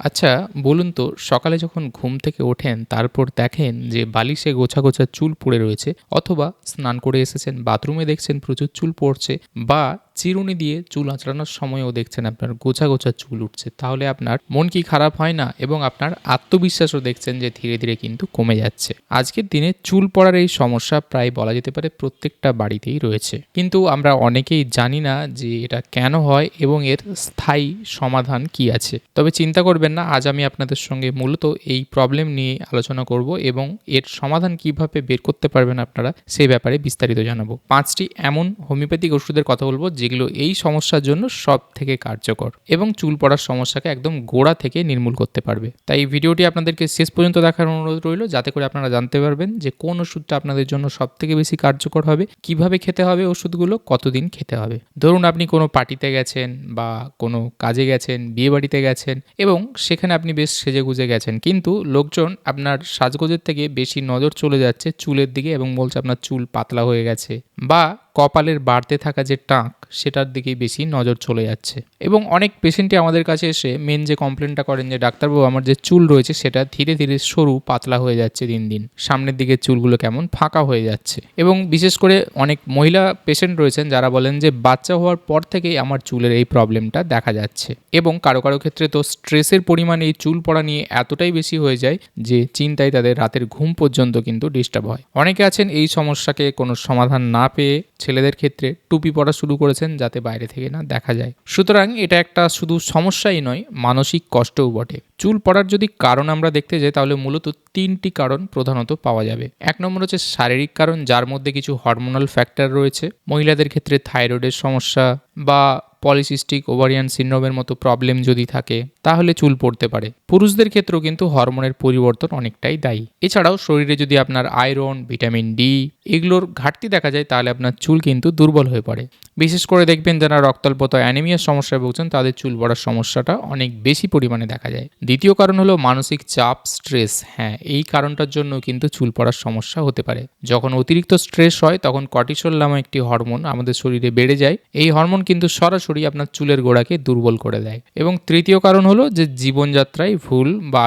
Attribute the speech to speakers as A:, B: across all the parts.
A: আচ্ছা, বলুন তো সকালে যখন ঘুম থেকে ওঠেন তারপর দেখেন যে বালিশে গোছা, গোছা চুল পড়ে রয়েছে অথবা স্নান করে এসেছেন বাথরুমে দেখছেন প্রচুর চুল পড়ছে বা চিরুনি দিয়ে চুল আঁচড়ানোর সময়ও দেখছেন আপনার গোছা, গোছা চুল উঠছে। তাহলে আপনার মন কি খারাপ হয় না? এবং আপনার আত্মবিশ্বাসও দেখছেন যে ধীরে, ধীরে কিন্তু কমে যাচ্ছে। আজকের দিনে চুল পড়ার এই সমস্যা প্রায় বলা যেতে পারে প্রত্যেকটা বাড়িতেই রয়েছে। কিন্তু আমরা অনেকেই জানি না যে এটা কেন হয় এবং এর স্থায়ী সমাধান কি আছে। তবে চিন্তা করবেন না, আজ আমি আপনাদের সঙ্গে মূলত এই প্রবলেম নিয়ে আলোচনা করব এবং এর সমাধান কিভাবে বের করতে পারবেন আপনারা সেই ব্যাপারে বিস্তারিত জানাবো। ৫টি এমন হোমিওপ্যাথিক ওষুধের কথা বলবো যেগুলো এই সমস্যার জন্য সবথেকে কার্যকর এবং চুল পড়ার সমস্যাকে একদম গোড়া থেকে নির্মূল করতে পারবে। তাই এই ভিডিওটি আপনাদেরকে শেষ পর্যন্ত দেখার অনুরোধ রইল, যাতে করে আপনারা জানতে পারবেন যে কোন ওষুধটা আপনাদের জন্য সবথেকে বেশি কার্যকর হবে, কিভাবে খেতে হবে ওষুধগুলো, কতদিন খেতে হবে। ধরুন আপনি কোনো পার্টিতে গেছেন বা কোনো কাজে গেছেন, বিয়েবাড়িতে গেছেন এবং সেখানে আপনি বেশ সেজেগুজে গেছেন, কিন্তু লোকজন আপনার সাজগোজের থেকে বেশি নজর চলে যাচ্ছে চুলের দিকে এবং বলছে আপনার চুল পাতলা হয়ে গেছে বা কপালের বাড়তে থাকা যে টাক সেটার দিকেই বেশি নজর চলে যাচ্ছে। এবং অনেক পেশেন্টই আমাদের কাছে এসে মেন যে কমপ্লেনটা করেন যে ডাক্তারবাবু আমার যে চুল রয়েছে সেটা ধীরে ধীরে সরু পাতলা হয়ে যাচ্ছে, দিন দিন সামনের দিকে চুলগুলো কেমন ফাঁকা হয়ে যাচ্ছে। এবং বিশেষ করে অনেক মহিলা পেশেন্ট রয়েছেন যারা বলেন যে বাচ্চা হওয়ার পর থেকেই আমার চুলের এই প্রবলেমটা দেখা যাচ্ছে। এবং কারো কারো ক্ষেত্রে তো স্ট্রেসের পরিমাণ এই চুল পড়া নিয়ে এতটাই বেশি হয়ে যায় যে চিন্তায় তাদের রাতের ঘুম পর্যন্ত কিন্তু ডিস্টার্ব হয়। অনেকে আছেন এই সমস্যাকে কোনো সমাধান না পেয়ে ছেলেদের ক্ষেত্রে টুপি পরা শুরু করেছেন যাতে বাইরে থেকে না দেখা যায়। সুতরাং এটা একটা শুধু সমস্যাই নয়, মানসিক কষ্টও বটে। চুল পড়ার যদি কারণ আমরা দেখতে যাই তাহলে মূলত ৩টি কারণ প্রধানত পাওয়া যাবে। ১ নম্বর হচ্ছে শারীরিক কারণ, যার মধ্যে কিছু হরমোনাল ফ্যাক্টর রয়েছে। মহিলাদের ক্ষেত্রে থাইরয়েডের সমস্যা বা পলিসিস্টিক ওভারিয়ান সিনড্রোমের মতো প্রবলেম যদি থাকে তাহলে চুল পড়তে পারে। পুরুষদের ক্ষেত্রেও কিন্তু হরমোনের পরিবর্তন অনেকটাই দায়ী। এছাড়াও শরীরে যদি আপনার আয়রন, ভিটামিন ডি এগুলোর ঘাটতি দেখা যায় তাহলে আপনার চুল কিন্তু দুর্বল হয়ে পড়ে। বিশেষ করে দেখবেন যারা রক্তাল্পতা অ্যানিমিয়ার সমস্যায় ভুগছেন তাদের চুল পড়ার সমস্যাটা অনেক বেশি পরিমাণে দেখা যায়। দ্বিতীয় কারণ হলো মানসিক চাপ, স্ট্রেস। হ্যাঁ, এই কারণটার জন্য কিন্তু চুল পড়ার সমস্যা হতে পারে। যখন অতিরিক্ত স্ট্রেস হয় তখন কর্টিসল নামে একটি হরমোন আমাদের শরীরে বেড়ে যায়। এই হরমোন কিন্তু সরাসরি আপনার চুলের গোড়াকে দুর্বল করে দেয়। এবং তৃতীয় কারণ হলো যে জীবনযাত্রায় ভুল বা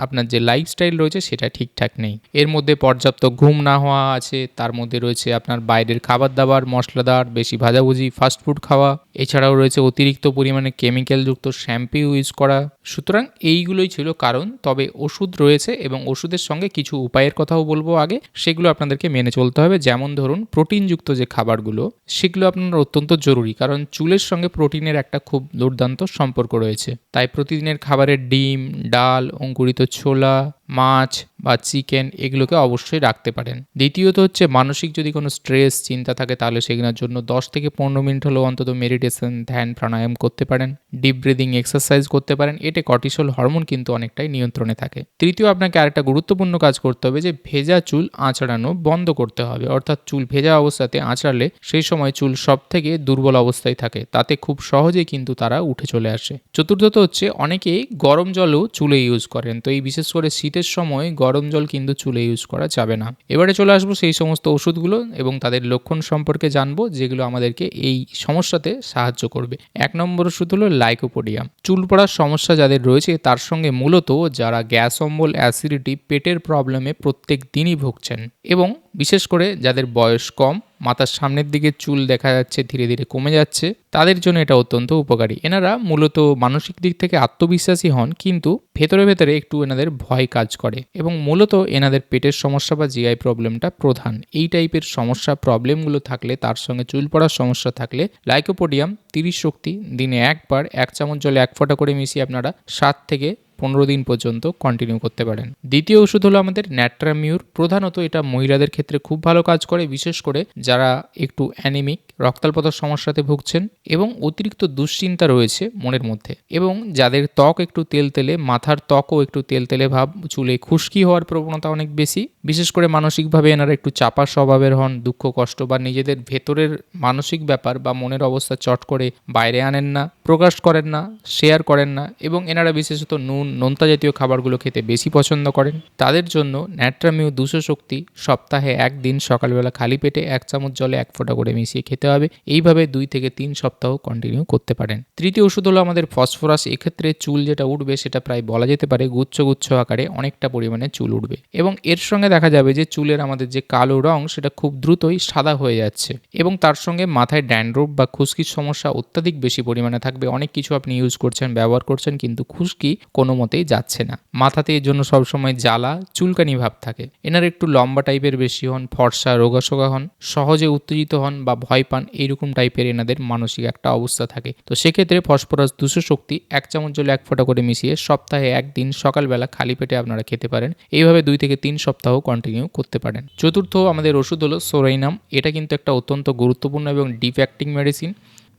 A: আপনার যে লাইফস্টাইল রয়েছে সেটা ঠিকঠাক নেই। এর মধ্যে পর্যাপ্ত ঘুম না হওয়া আছে, তার মধ্যে রয়েছে আপনার বাইরের খাবার দাবার, মশলাদার, বেশি ভাজাভুজি, ফাস্টফুড খাওয়া। এছাড়াও রয়েছে অতিরিক্ত পরিমাণে কেমিক্যালযুক্ত শ্যাম্পু ইউজ করা। সুতরাং এইগুলোই ছিল কারণ। তবে ওষুধ রয়েছে এবং ওষুধের সঙ্গে কিছু উপায়ের কথাও বলবো আগে, সেগুলো আপনাদেরকে মেনে চলতে হবে। যেমন ধরুন প্রোটিনযুক্ত যে খাবারগুলো সেগুলো আপনার অত্যন্ত জরুরি, কারণ চুলের সঙ্গে প্রোটিনের একটা খুব দুর্দান্ত সম্পর্ক রয়েছে। তাই প্রতিদিনের খাবারের ডিম, ডাল, অঙ্কুরিত ছোলা, মাছ বা চিকেন এগুলোকে অবশ্যই রাখতে পারেন। দ্বিতীয়ত হচ্ছে মানসিক যদি কোনো স্ট্রেস, চিন্তা থাকে তাহলে সেগুলোর জন্য ১০ থেকে ১৫ মিনিট হলেও অন্তত মেডিটেশন, ধ্যান, প্রাণায়াম করতে পারেন। ডিপ ব্রিদিং এক্সারসাইজ করতে পারেন। এতে কর্টিসল হরমোন কিন্তু অনেকটাই নিয়ন্ত্রণে থাকে। তৃতীয়, আপনাকে আরেকটা গুরুত্বপূর্ণ কাজ করতে হবে যে ভেজা চুল আঁচড়ানো বন্ধ করতে হবে। অর্থাৎ চুল ভেজা অবস্থাতে আঁচড়ালে সেই সময় চুল সব থেকে দুর্বল অবস্থায় থাকে, তাতে খুব সহজেই কিন্তু তারা উঠে চলে আসে। চতুর্থত হচ্ছে অনেকেই গরম জলও চুলে ইউজ করেন, তো এই বিশেষ করে শীতের সময় গরম জল কিন্তু চুলে ইউজ করা যাবে না। এবারে চলে আসবো সেই সমস্ত ওষুধগুলো এবং তাদের লক্ষণ সম্পর্কে জানবো যেগুলো আমাদেরকে এই সমস্যাতে সাহায্য করবে। ১ নম্বর ওষুধ হলো লাইকোপোডিয়াম। চুল পড়ার সমস্যা যাদের রয়েছে তার সঙ্গে মূলত যারা গ্যাস অম্বল, অ্যাসিডিটি, পেটের প্রবলেমে প্রত্যেক দিনই ভুগছেন এবং বিশেষ করে যাদের বয়স কম, মাথার সামনের দিকে চুল দেখা যাচ্ছে ধীরে ধীরে কমে যাচ্ছে, তাদের জন্য এটা অত্যন্ত উপকারী। এনারা মূলত মানসিক দিক থেকে আত্মবিশ্বাসী হন, কিন্তু ভেতরে ভেতরে একটু এনাদের ভয় কাজ করে এবং মূলত এনাদের পেটের সমস্যা বা জিআই প্রবলেমটা প্রধান। এই টাইপের সমস্যা প্রবলেমগুলো থাকলে, তার সঙ্গে চুল পড়ার সমস্যা থাকলে লাইকোপোডিয়াম 30 শক্তি দিনে একবার 1 চামচ জলে 1 ফোঁটা করে মিশিয়ে আপনারা 7 থেকে 15 দিন পর্যন্ত কন্টিনিউ করতে পারেন। দ্বিতীয় ওষুধ হলো আমাদের ন্যাট্রামিউর। প্রধানত এটা মহিলাদের ক্ষেত্রে খুব ভালো কাজ করে, বিশেষ করে যারা একটু অ্যানিমিক, রক্তাল্পতার সমস্যাতে ভুগছেন এবং অতিরিক্ত দুশ্চিন্তা রয়েছে মনের মধ্যে, এবং যাদের ত্বক একটু তেলতেলে, মাথার ত্বকও একটু তেলতেলে ভাব, চুলে খুশকি হওয়ার প্রবণতা অনেক বেশি, বিশেষ করে মানসিকভাবে এনারা একটু চাপা স্বভাবের হন, দুঃখ কষ্ট বা নিজেদের ভেতরের মানসিক ব্যাপার বা মনের অবস্থা চট করে বাইরে আনেন না, প্রকাশ করেন না, শেয়ার করেন না এবং এনারা বিশেষত নুন, নোনতা জাতীয় খাবারগুলো খেতে বেশি পছন্দ করেন, তাদের জন্য ন্যাট্রামিও 200 শক্তি সপ্তাহে একদিন সকালবেলা খালি পেটে 1 চামচ জলে 1 ফোঁটা করে মিশিয়ে খেতে হবে। এইভাবে 2 থেকে 3 সপ্তাহ কন্টিনিউ করতে পারেন। তৃতীয় ওষুধ হলো আমাদের ফসফরাস। এক্ষেত্রে চুল যেটা উঠবে সেটা প্রায় বলা যেতে পারে গুচ্ছ গুচ্ছ আকারে অনেকটা পরিমাণে চুল উঠবে এবং এর সঙ্গে দেখা যাবে যে চুলের আমাদের যে কালো রং সেটা খুব দ্রুতই সাদা হয়ে যাচ্ছে এবং তার সঙ্গে মাথায় ড্যান্ড্রফ বা খুশকির সমস্যা অত্যাধিক বেশি পরিমাণে থাকবে। অনেক কিছু আপনি ইউজ করছেন, ব্যবহার করছেন, কিন্তু খুশকি কোনো মতেই যাচ্ছে না। মাথাতে এর জন্য সবসময় জ্বালা চুলকানি ভাব থাকে। এনার একটু লম্বা টাইপের বেশি হন, ফর্সা রোগাসোগা হন, সহজে উত্তেজিত হন বা ভয় পান, এইরকম টাইপের এনাদের মানসিক একটা অবস্থা থাকে। তো সেক্ষেত্রে ফসফরাস 200 শক্তি 1 চামচ জলে 1 ফোঁটা করে মিশিয়ে সপ্তাহে একদিন সকালবেলা খালি পেটে আপনারা খেতে পারেন। এইভাবে 2 থেকে 3 সপ্তাহ কন্টিনিউ করতে পারেন। চতুর্থ আমাদের ওষুধ হলো সোরাইনাম। এটা কিন্তু একটা অত্যন্ত গুরুত্বপূর্ণ এবং ডিপ অ্যাক্টিং মেডিসিন।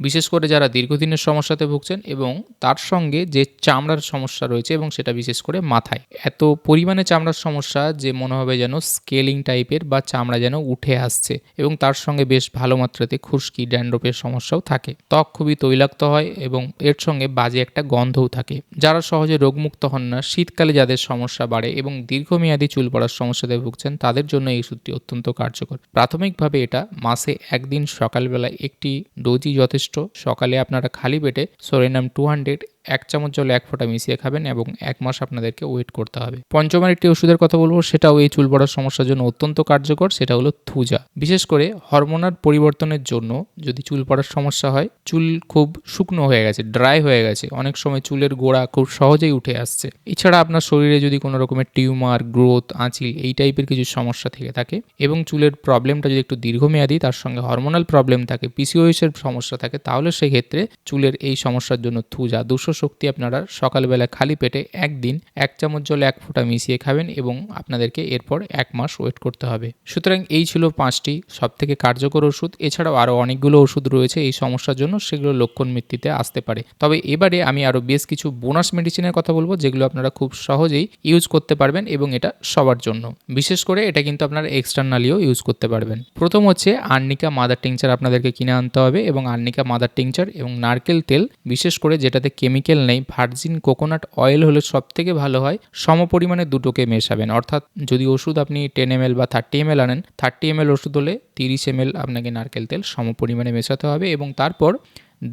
A: বিশেষ করে যারা দীর্ঘদিনের সমস্যাতে ভুগছেন এবং তার সঙ্গে যে চামড়ার সমস্যা রয়েছে এবং সেটা বিশেষ করে মাথায় এত পরিমাণে চামড়ার সমস্যা যে মনে হবে যেন স্কেলিং টাইপের বা চামড়া যেন উঠে আসছে এবং তার সঙ্গে বেশ ভালো মাত্রাতে খুশকি ড্যান্ড্রফের সমস্যাও থাকে। ত্বক খুবই তৈলাক্ত হয় এবং এর সঙ্গে বাজে একটা গন্ধও থাকে। যারা সহজে রোগমুক্ত হন না, শীতকালে যাদের সমস্যা বাড়ে এবং দীর্ঘমেয়াদী চুল পড়ার সমস্যাতে ভুগছেন, তাদের জন্য এই ওষুধটি অত্যন্ত কার্যকর। প্রাথমিকভাবে এটা মাসে একদিন সকালবেলা একটি ডোজই যথেষ্ট। সকালে আপনারা খালি পেটে সোরেনাম 200 1 চামচ জলে 1 ফোঁটা মিশিয়ে খাবেন এবং 1 মাস আপনাদেরকে ওয়েট করতে হবে। পঞ্চম আরেকটি ওষুধের কথা বলবো, সেটাও এই চুল পড়ার সমস্যার জন্য অত্যন্ত কার্যকর। সেটা হলো থুজা। বিশেষ করে হরমোনাল পরিবর্তনের জন্য যদি চুল পড়ার সমস্যা হয়, চুল খুব শুকনো হয়ে গেছে, ড্রাই হয়ে গেছে, অনেক সময় চুলের গোড়া খুব সহজেই উঠে আসছে, এছাড়া আপনার শরীরে যদি কোনো রকমের টিউমার, গ্রোথ, আঁচিল এই টাইপের কিছু সমস্যা থেকে থাকে এবং চুলের প্রবলেমটা যদি একটু দীর্ঘমেয়াদী, তার সঙ্গে হরমোনাল প্রবলেম থাকে, PCOS এর সমস্যা থাকে, তাহলে সেই ক্ষেত্রে চুলের এই সমস্যার জন্য থুজা 200 শক্তি আপনারা সকালবেলা খালি পেটে একদিন 1 চামচ জলে 1 ফোঁটা মিশিয়ে খাবেন এবং আপনাদেরকে এরপর 1 মাস ওয়েট করতে হবে। সুতরাং এই ছিল 5টি সবথেকে কার্যকর ওষুধ। এছাড়াও আরও অনেকগুলো ওষুধ রয়েছে এই সমস্যার জন্য, সেগুলো লক্ষণ ভিত্তিতে আসতে পারে। তবে এবারে আমি আরও বেশ কিছু বোনাস মেডিসিনের কথা বলবো, যেগুলো আপনারা খুব সহজেই ইউজ করতে পারবেন এবং এটা সবার জন্য। বিশেষ করে এটা কিন্তু আপনারা এক্সটার্নালিও ইউজ করতে পারবেন। প্রথম হচ্ছে আর্নিকা মাদার টিংচার আপনাদেরকে কিনে আনতে হবে এবং আর্নিকা মাদার টিংচার এবং নারকেল তেল, বিশেষ করে যেটাতে কেমিক্যাল নেই, ভার্জিন কোকোনাট অয়েল হলে সবথেকে ভালো হয়। সমপরিমাণে দুটোকে মেশাবেন, অর্থাৎ যদি ওষুধ আপনি 10 ml বা 30 ml আনেন, 30 ml ওষুধ হলে 30 ml আপনাকে নারকেল তেল সমপরিমাণে মেশাতে হবে এবং তারপর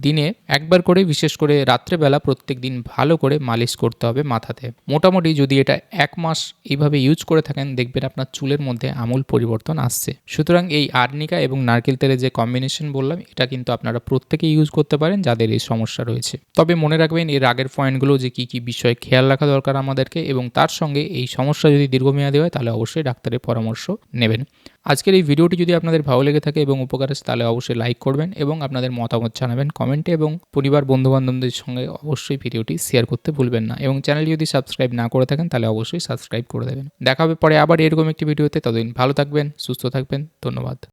A: দিনে একবার করে, বিশেষ করে রাত্রেবেলা প্রত্যেক দিন ভালো করে মালিশ করতে হবে মাথাতে। মোটামুটি যদি এটা 1 মাস এইভাবে ইউজ করে থাকেন, দেখবেন আপনার চুলের মধ্যে আমূল পরিবর্তন আসছে। সুতরাং এই আর্নিকা এবং নারকেল তেলের যে কম্বিনেশন বললাম, এটা কিন্তু আপনারা প্রত্যেকেই ইউজ করতে পারেন যাদের এই সমস্যা রয়েছে। তবে মনে রাখবেন এর আগের পয়েন্টগুলো যে কী কী বিষয়ে খেয়াল রাখা দরকার আমাদেরকে, এবং তার সঙ্গে এই সমস্যা যদি দীর্ঘমেয়াদী হয় তাহলে অবশ্যই ডাক্তারের পরামর্শ নেবেন। আজকের এই ভিডিওটি যদি আপনাদের ভালো লেগে থাকে এবং উপকার আসে, তাহলে অবশ্যই লাইক করবেন এবং আপনাদের মতামত জানাবেন কমেন্টে, এবং পরিবার বন্ধুবান্ধবদের সঙ্গে অবশ্যই ভিডিওটি শেয়ার করতে ভুলবেন না, এবং চ্যানেল যদি সাবস্ক্রাইব না করে থাকেন তাহলে অবশ্যই সাবস্ক্রাইব করে দেবেন। দেখা হবে পরে আবার এরকম একটি ভিডিওতে। ততদিন ভালো থাকবেন, সুস্থ থাকবেন। ধন্যবাদ।